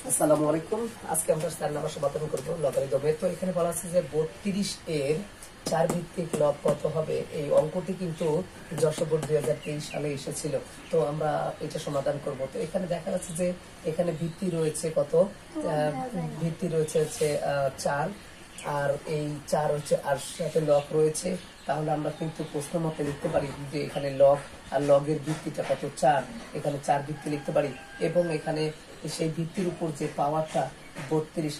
আসসালামু আলাইকুম। আজকে আমরা 4 নাম্বার সমাধান করব লগারিদমে। তো এখানে বলা আছে যে 32 এর 4 ভিত্তিক লব কত হবে। এই অঙ্কটি কিন্তু যশোর বোর্ড 2023 সালে এসেছিল। তো আমরা এটা সমাধান করব। তো এখানে দেখা যাচ্ছে যে এখানে ভিত্তি রয়েছে কত, ভিত্তি রয়েছে হচ্ছে 4, আর এই 4 হচ্ছে আর সাথে লগ রয়েছে। তাহলে আমরা কিন্তু প্রশ্ন মতে লিখতে পারি যে এখানে লগ আর লগের ভিত্তিটা কত 4, এখানে 4 ভিত্তি লিখতে পারি এবং এখানে সেই ভিত্তির উপর যে পাওয়ারটা 32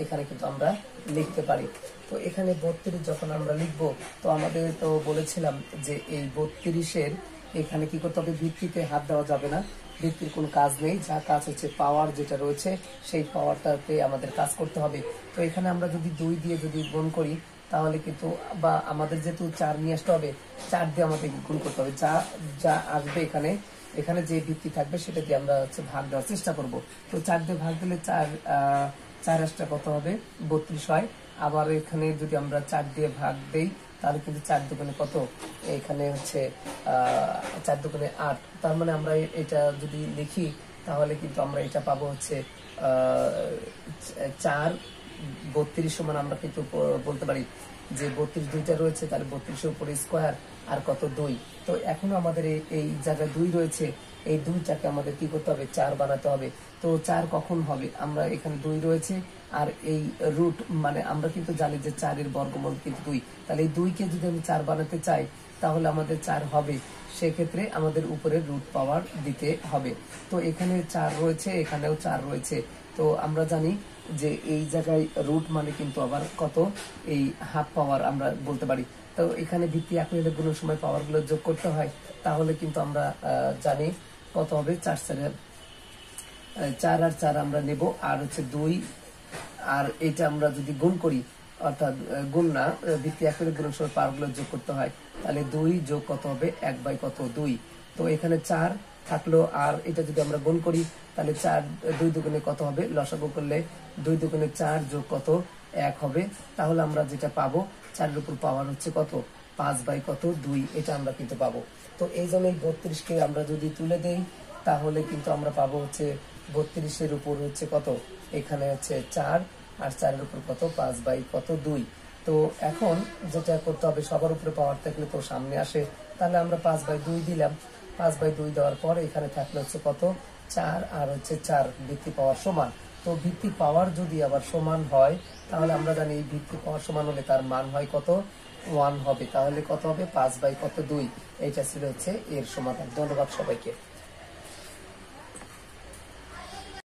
এখানে কিন্তু আমরা লিখতে পারি। তো এখানে 32 যখন আমরা লিখবো, তো আমাদের তো বলেছিলাম যে এই 32-এর এখানে কি করতে হবে, ভিত্তিতে হাত দেওয়া যাবে না, ভিত্তির কোনো কাজ নেই, যা কাজ হচ্ছে পাওয়ার যেটা রয়েছে সেই পাওয়ারটাতে আমাদের কাজ করতে হবে। তো এখানে আমরা যদি 2 দিয়ে যদি গুণ করি তাহলে কিন্তু, বা আমাদের যেহেতু 4 নিয়ে আসতে হবে, 4 দিয়ে আমাদের গুণ করতে হবে, যা যা আসবে এখানে এখানে যে ভিত্তি থাকবে সেটা দিয়ে আমরা হচ্ছে ভাগ দেওয়ার চেষ্টা করব। তো 4 দিয়ে ভাগ দিলে 4 আসটা কত হবে, 32 হয়। আবার এখানে যদি আমরা 4 দিয়ে ভাগ দেই তাহলে কিন্তু 4 দুগুণে কত, এখানে হচ্ছে 4 দুগুণে 8। তার মানে আমরা এটা যদি লিখি তাহলে কিন্তু আমরা এটা পাবো হচ্ছে 4 32 সমান, আমরা কিন্তু বলতে পারি যে 32 দুইটা রয়েছে, তাহলে 32-এর উপরে স্কোয়ার আর কত 2। তো এখনো আমাদের এই জায়গায় 2 রয়েছে, এই 2টাকে আমাদের কি করতে হবে, 4 বানাতে হবে। তো 4 কখন হবে, আমরা এখানে 2 রয়েছে আর এই রুট, মানে আমরা কিন্তু জানি যে 4-এর বর্গমূল কিন্তু 2, তাহলে এই 2কে যদি আমি 4 বানাতে চাই তাহলে আমাদের 4 হবে, সেক্ষেত্রে আমাদের উপরে রুট পাওয়ার দিতে হবে। তো এখানে 4 রয়েছে, এখানেও 4 রয়েছে। তো আমরা জানি যে এই জায়গায় রুট মানে কিন্তু আবার কত, এই হাফ পাওয়ার আমরা বলতে পারি। তো এখানে ভিত্তি একই গুণের সময় পাওয়ার গুলো যোগ করতে হয়, তাহলে কিন্তু আমরা জানি কত হবে, 4 আর 4 আমরা নেব, আর হচ্ছে 2, আর এটা আমরা যদি গুণ করি, অর্থাৎ গুণ না, ভিত্তি একই গুণের সময় পাওয়ার গুলো যোগ করতে হয়, তাহলে 2 যোগ কত হবে, 1/2। তো এখানে 4 থাকলো, আর এটা যদি আমরা গুণ করি তাহলে 4 2 দুগুণে কত হবে, লসাগু করলে 2 দুগুণে 4 যোগ কত 1 হবে। তাহলে আমরা যেটা পাবো, 4-এর উপর পাওয়ার হচ্ছে কত, 5/2, এটা আমরা কিন্তু পাবো। তো এই জন্য 32-কে আমরা যদি তুলে দেই তাহলে কিন্তু আমরা পাবো হচ্ছে 32-এর উপর হচ্ছে কত, এখানে হচ্ছে 4, আর 4-এর উপর কত, 5/2। তো এখন যেটা করতে হবে, সবার উপরে পাওয়ার থাকলে তো সামনে আসে, তাহলে আমরা 5/2 দিলাম। 5/2 দেওয়ার পর এখানে থাকলে হচ্ছে কত, 4 আর হচ্ছে 4, ভিত্তি পাওয়ার সমান। তো ভিত্তি পাওয়ার যদি আবার সমান হয় তাহলে আমরা জানি এই ভিত্তি পাওয়ার সমান হলে তার মান হয় কত, 1 হবে। তাহলে কত হবে, 5/2। এইটা ছিল হচ্ছে এর সমাধান। ধন্যবাদ সবাইকে।